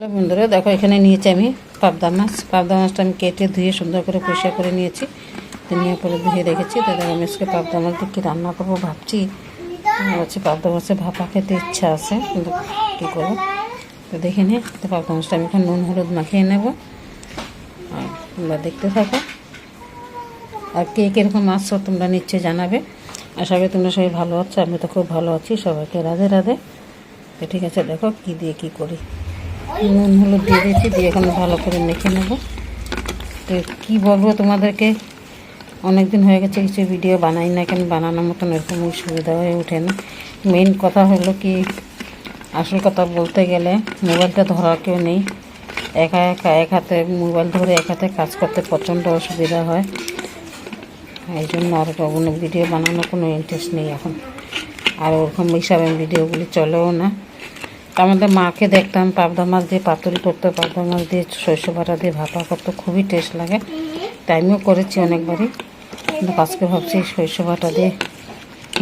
বন্ধুরা দেখো, এখানে নিয়েছি আমি পাবদা মাছটা আমি কেটে ধুয়ে সুন্দর করে পরিষ্কার করে নিয়েছি। নেওয়ার পরে ধুয়ে রেখেছি। তো দেখো, আমি আজকে পাবদা মাছ দিয়ে কী রান্না করবো ভাবছি। হচ্ছে পাবদা মাছের ভাপা খেতে ইচ্ছা আছে, কিন্তু কী করবো। তো দেখে নিই। তো পাবদা মাছটা আমি এখন নুন হলুদ মাখিয়ে নেব। আর তোমরা দেখতে থাকো। আর কে কীরকম মাছ তোমরা নিশ্চয়ই জানাবে। আশা করি তোমরা সবাই ভালো আছো। আমি তো খুব ভালো আছি। সবাইকে রাধে রাধে। তো ঠিক আছে, দেখো কী দিয়ে কী করি। নুন হলুদ দিয়ে দিয়েছি, দিয়ে এখন ভালো করে মেখে নেব। তো কী বলবো তোমাদেরকে, অনেক দিন হয়ে গেছে কিছু ভিডিও বানাই না, কেন বানানোর মতন এরকম সুবিধা হয়ে ওঠে না। মেইন কথা হলো কি, আসল কথা বলতে গেলে মোবাইলটা ধরার কেউ নেই। একা এক হাতে মোবাইল ধরে এক হাতে কাজ করতে প্রচণ্ড অসুবিধা হয়। এই জন্য আর কোনো ভিডিও বানানোর কোনো ইন্টারেস্ট নেই এখন। আর ওরকম হিসাবে ভিডিওগুলি চলেও না। আমাদের মাকে দেখতাম পাবদা মাছ দিয়ে পাতুরি করতো, পাবদা মাছ দিয়ে সরষে বাটা দিয়ে ভাপা করতো, খুবই টেস্ট লাগে। আমিও করেছি অনেকবারই, কিন্তু আজকে ভাবছি সরষে বাটা দিয়ে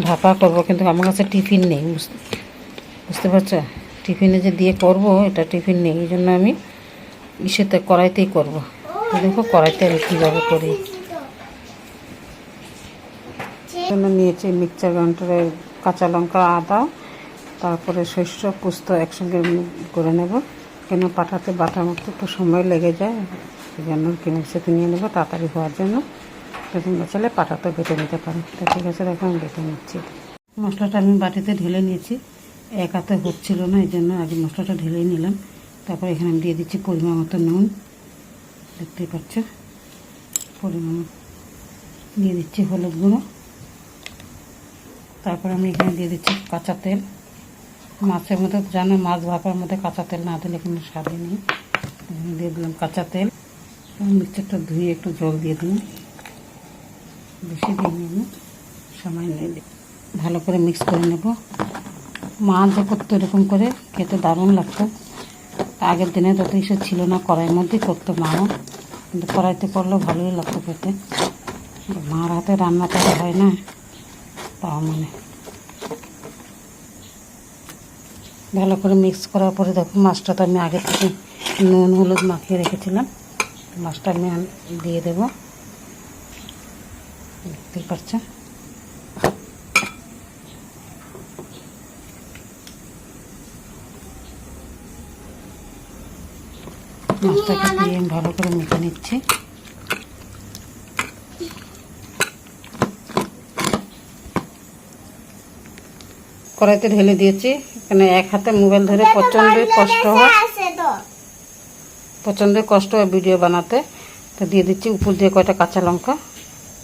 ভাপা করবো। কিন্তু আমার কাছে টিফিন নেই, বুঝতে পারছো। টিফিনে যে দিয়ে করব, এটা টিফিন নেই। এই জন্য আমি ইসেতে কড়াইতেই করবো। তো দেখো কড়াইতে আমি কীভাবে করি। জন্য নিয়েছি মিক্সচার গ্রাইন্ডারে কাঁচা লঙ্কা, আদা, তারপরে শস্য পোস্ত একসঙ্গে করে নেব। কেন পাঠাতে বাটার মতো একটু সময় লেগে যায়, সেই জন্য মিক্সিতে নিয়ে নেবো তাড়াতাড়ি হওয়ার জন্য। তো তোমরা চাইলে পাঠাতেও বেটে নিতে পারো। তো ঠিক আছে, দেখো আমি বেটে নিচ্ছি। মশলাটা আমি বাটিতে ঢেলে নিয়েছি, এক হাতে হচ্ছিল না, এই জন্য আগে মশলাটা ঢেলেই নিলাম। তারপর এখানে আমি দিয়ে দিচ্ছি পরিমাণ মতো নুন, দেখতেই পাচ্ছ। পরিমাণ দিয়ে দিচ্ছি হলুদ গুঁড়ো। তারপর আমি এখানে দিয়ে দিচ্ছি কাঁচা তেল। মাছের মধ্যে জানো, মাছ ভাপার মধ্যে কাঁচা তেল না দিলে কোনো স্বাদই নেই। দিয়ে দিলাম কাঁচা তেল। মিক্সচারটা ধুয়ে একটু জল দিয়ে দিলাম, বেশি দিয়ে নেব, সামান্য নিয়ে ভালো করে মিক্স করে নেব। মাছ যে করতো এরকম করে খেতে দারুণ লাগতো। আগের দিনে তত ইসে ছিল না, কড়াইয়ের মধ্যেই করতো মাও, কিন্তু কড়াইতে করলেও ভালোই লাগতো খেতে। মার হাতে রান্না করা হয় না, তাও মানে ভালো করে মিক্স করার পরে দেখো, মাছটা তো আমি আগে থেকে নুন হলুদ মাখিয়ে রেখেছিলাম। মাছটা আমি দিয়ে দেবো, দেখতেই পাচ্ছ। মাছটাকে দিয়ে আমি ভালো করে মেখে নিচ্ছি। কড়াইতে ঢেলে দিয়েছি। এখানে এক হাতে মোবাইল ধরে প্রচণ্ড কষ্ট হয় ভিডিও বানাতে। তো দিয়ে দিচ্ছি উপর দিয়ে কয়টা কাঁচা লঙ্কা,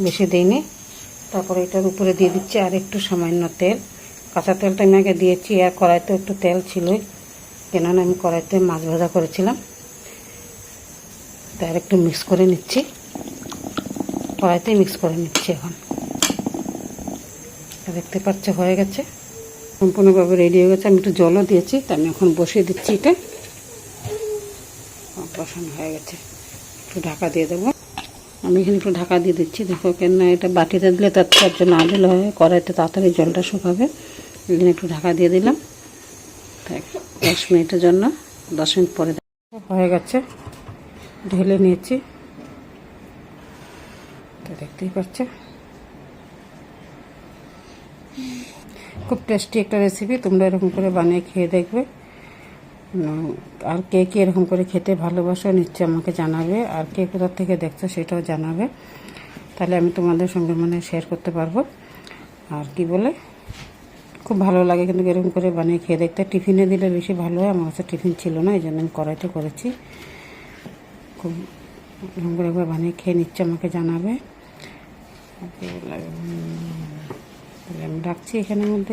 বেশি দিইনি। তারপরে এটার উপরে দিয়ে দিচ্ছি আর একটু সামান্য তেল। কাঁচা তেলটা আমি আগে দিয়েছি, আর কড়াইতে একটু তেল ছিলই, কেননা আমি কড়াইতে মাছ ভাজা করেছিলাম। তার একটু মিক্স করে নিচ্ছি, কড়াইতেই মিক্স করে নিচ্ছি। এখন দেখতে পাচ্ছ হয়ে গেছে, সম্পূর্ণভাবে রেডি হয়ে গেছে। আমি একটু জলও দিয়েছি, তা আমি এখন বসিয়ে দিচ্ছি। এটা বসানো হয়ে গেছে, একটু ঢাকা দিয়ে দেবো। আমি এখানে একটু ঢাকা দিয়ে দিচ্ছি। দেখো, কেন এটা বাটিতে দিলে তার জন্য আদলে হয়, কড়াইতে তাড়াতাড়ি জলটা শুকাবে। এখানে একটু ঢাকা দিয়ে দিলাম 10 মিনিটের জন্য। 10 মিনিট পরে হয়ে গেছে, ঢেলে নিয়েছি। তো দেখতেই পাচ্ছ, খুব টেস্টি একটা রেসিপি। তোমরা এরকম করে বানিয়ে খেয়ে দেখবে। আর কে কে এরকম করে খেতে ভালোবাসো নিশ্চয়ই আমাকে জানাবে। আর কে কোথা থেকে দেখছো সেটাও জানাবে, তাহলে আমি তোমাদের সঙ্গে শেয়ার করতে পারবো। আর কি বলে, খুব ভালো লাগে কিন্তু এরকম করে বানিয়ে খেয়ে দেখতে। টিফিনে দিলে বেশি ভালো হয়। আমার কাছে টিফিন ছিল না, এই জন্য আমি কড়াইতে করেছি। খুব এরকম করে একবার বানিয়ে খেয়ে নিচ্ছে, আমাকে জানাবে। আমি রাখছি এখানের মধ্যে।